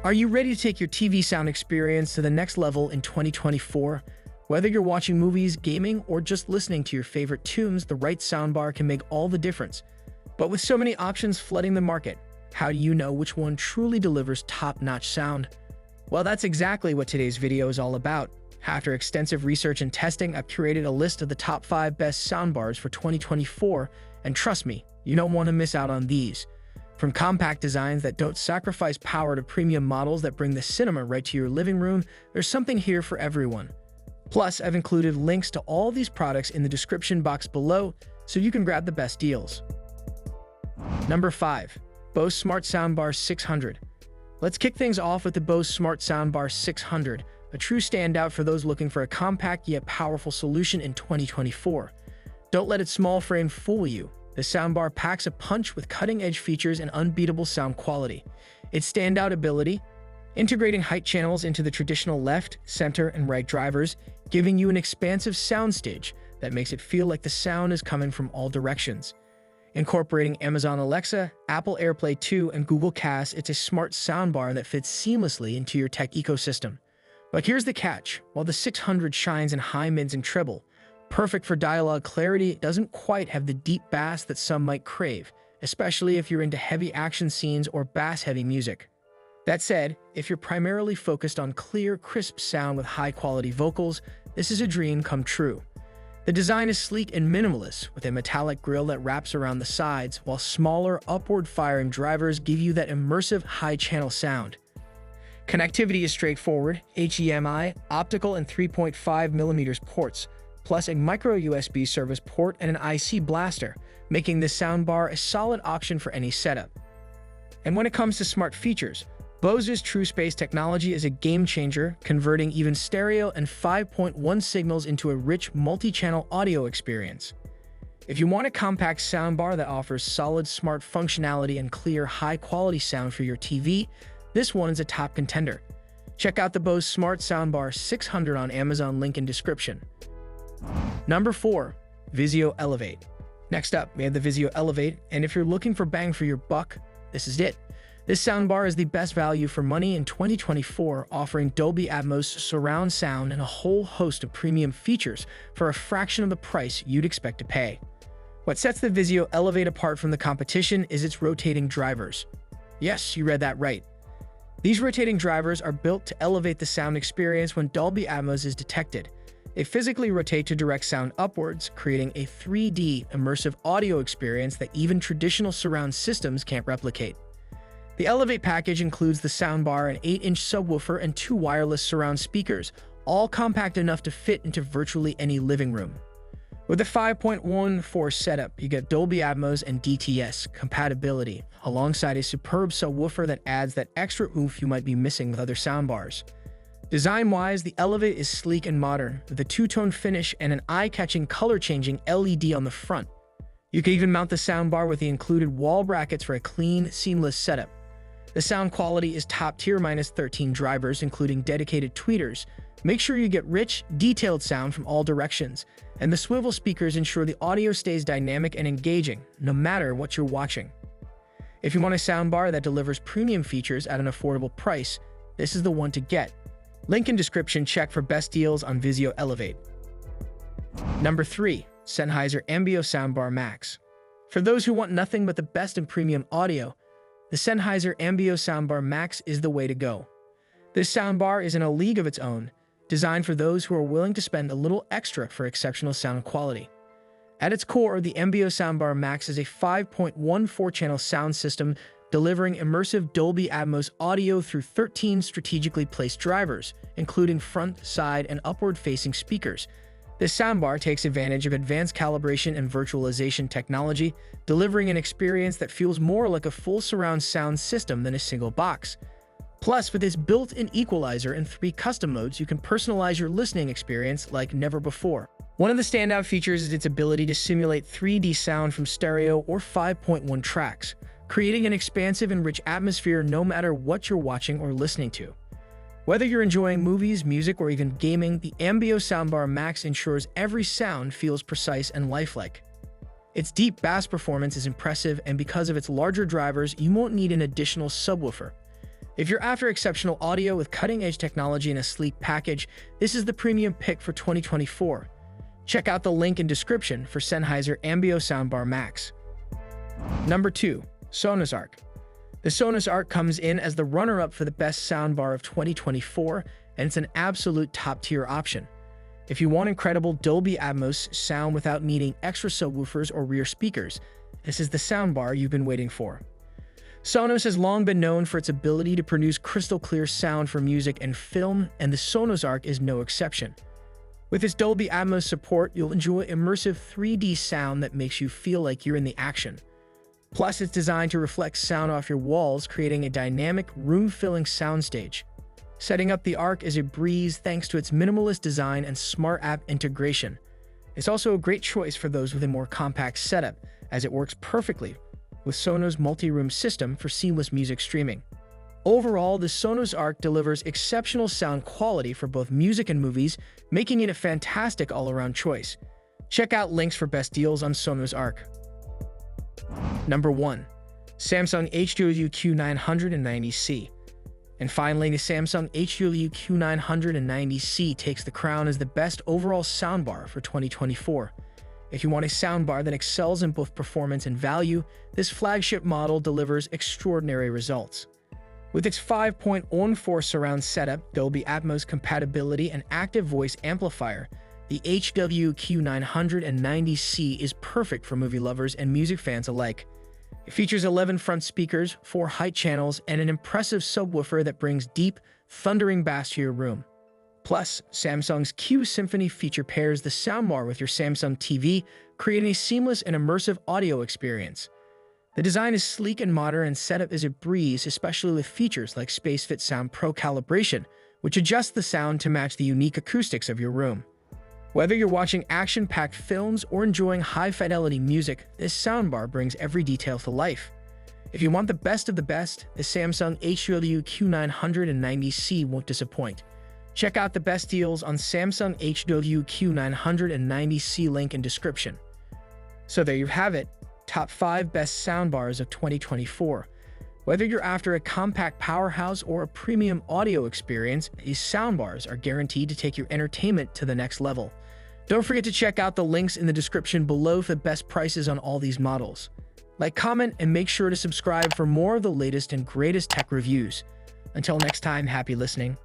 Are you ready to take your TV sound experience to the next level in 2024? Whether you're watching movies, gaming, or just listening to your favorite tunes, the right soundbar can make all the difference. But with so many options flooding the market, how do you know which one truly delivers top-notch sound? Well, that's exactly what today's video is all about. After extensive research and testing, I've curated a list of the top 5 best soundbars for 2024, and trust me, you don't want to miss out on these. From compact designs that don't sacrifice power to premium models that bring the cinema right to your living room, there's something here for everyone. Plus, I've included links to all these products in the description box below so you can grab the best deals. Number 5. Bose Smart Soundbar 600. Let's kick things off with the Bose Smart Soundbar 600, a true standout for those looking for a compact yet powerful solution in 2024. Don't let its small frame fool you. The soundbar packs a punch with cutting-edge features and unbeatable sound quality. Its standout ability, integrating height channels into the traditional left, center, and right drivers, giving you an expansive soundstage that makes it feel like the sound is coming from all directions. Incorporating Amazon Alexa, Apple AirPlay 2, and Google Cast, it's a smart soundbar that fits seamlessly into your tech ecosystem. But here's the catch. While the 600 shines in high mids and treble, perfect for dialogue clarity, it doesn't quite have the deep bass that some might crave, especially if you're into heavy action scenes or bass-heavy music. That said, if you're primarily focused on clear, crisp sound with high-quality vocals, this is a dream come true. The design is sleek and minimalist, with a metallic grille that wraps around the sides, while smaller, upward-firing drivers give you that immersive, high-channel sound. Connectivity is straightforward: HDMI, optical, and 3.5mm ports, plus a micro-USB service port and an IC blaster, making this soundbar a solid option for any setup. And when it comes to smart features, Bose's TrueSpace technology is a game-changer, converting even stereo and 5.1 signals into a rich multi-channel audio experience. If you want a compact soundbar that offers solid smart functionality and clear, high-quality sound for your TV, this one is a top contender. Check out the Bose Smart Soundbar 600 on Amazon, link in description. Number 4. Vizio Elevate. Next up, we have the Vizio Elevate, and if you're looking for bang for your buck, this is it. This soundbar is the best value for money in 2024, offering Dolby Atmos surround sound and a whole host of premium features for a fraction of the price you'd expect to pay. What sets the Vizio Elevate apart from the competition is its rotating drivers. Yes, you read that right. These rotating drivers are built to elevate the sound experience when Dolby Atmos is detected. They physically rotate to direct sound upwards, creating a 3D immersive audio experience that even traditional surround systems can't replicate. The Elevate package includes the soundbar, an 8-inch subwoofer, and 2 wireless surround speakers, all compact enough to fit into virtually any living room. With a 5.14 setup, you get Dolby Atmos and DTS compatibility, alongside a superb subwoofer that adds that extra oomph you might be missing with other soundbars. Design-wise, the Elevate is sleek and modern, with a two-tone finish and an eye-catching color-changing LED on the front. You can even mount the soundbar with the included wall brackets for a clean, seamless setup. The sound quality is top tier, minus 13 drivers, including dedicated tweeters. Make sure you get rich, detailed sound from all directions, and the swivel speakers ensure the audio stays dynamic and engaging, no matter what you're watching. If you want a soundbar that delivers premium features at an affordable price, this is the one to get. Link in description. Check for best deals on Vizio Elevate. Number 3. Sennheiser Ambeo Soundbar Max. For those who want nothing but the best in premium audio, the Sennheiser Ambeo Soundbar Max is the way to go. This soundbar is in a league of its own, designed for those who are willing to spend a little extra for exceptional sound quality. At its core, the Ambeo Soundbar Max is a 5.14-channel sound system delivering immersive Dolby Atmos audio through 13 strategically placed drivers, including front, side, and upward-facing speakers. This soundbar takes advantage of advanced calibration and virtualization technology, delivering an experience that feels more like a full surround sound system than a single box. Plus, with its built-in equalizer and 3 custom modes, you can personalize your listening experience like never before. One of the standout features is its ability to simulate 3D sound from stereo or 5.1 tracks, creating an expansive and rich atmosphere no matter what you're watching or listening to. Whether you're enjoying movies, music, or even gaming, the Ambeo Soundbar Max ensures every sound feels precise and lifelike. Its deep bass performance is impressive, and because of its larger drivers, you won't need an additional subwoofer. If you're after exceptional audio with cutting-edge technology in a sleek package, this is the premium pick for 2024. Check out the link in description for Sennheiser Ambeo Soundbar Max. Number 2. Sonos Arc. The Sonos Arc comes in as the runner-up for the best soundbar of 2024, and it's an absolute top-tier option. If you want incredible Dolby Atmos sound without needing extra subwoofers or rear speakers, this is the soundbar you've been waiting for. Sonos has long been known for its ability to produce crystal-clear sound for music and film, and the Sonos Arc is no exception. With its Dolby Atmos support, you'll enjoy immersive 3D sound that makes you feel like you're in the action. Plus, it's designed to reflect sound off your walls, creating a dynamic, room-filling soundstage. Setting up the Arc is a breeze thanks to its minimalist design and smart app integration. It's also a great choice for those with a more compact setup, as it works perfectly with Sonos' multi-room system for seamless music streaming. Overall, the Sonos Arc delivers exceptional sound quality for both music and movies, making it a fantastic all-around choice. Check out links for best deals on Sonos Arc. Number 1. Samsung HW Q990C. And finally, the Samsung HW Q990C takes the crown as the best overall soundbar for 2024. If you want a soundbar that excels in both performance and value, this flagship model delivers extraordinary results. With its 5.14 surround setup, Dolby Atmos compatibility, and active voice amplifier, the HW Q990C is perfect for movie lovers and music fans alike. It features 11 front speakers, 4 height channels, and an impressive subwoofer that brings deep, thundering bass to your room. Plus, Samsung's Q Symphony feature pairs the soundbar with your Samsung TV, creating a seamless and immersive audio experience. The design is sleek and modern, and setup is a breeze, especially with features like SpaceFit Sound Pro calibration, which adjusts the sound to match the unique acoustics of your room. Whether you're watching action-packed films or enjoying high-fidelity music, this soundbar brings every detail to life. If you want the best of the best, the Samsung HW Q990C won't disappoint. Check out the best deals on Samsung HW Q990C, link in description. So there you have it, top 5 best soundbars of 2024. Whether you're after a compact powerhouse or a premium audio experience, these soundbars are guaranteed to take your entertainment to the next level. Don't forget to check out the links in the description below for the best prices on all these models. Like, comment, and make sure to subscribe for more of the latest and greatest tech reviews. Until next time, happy listening.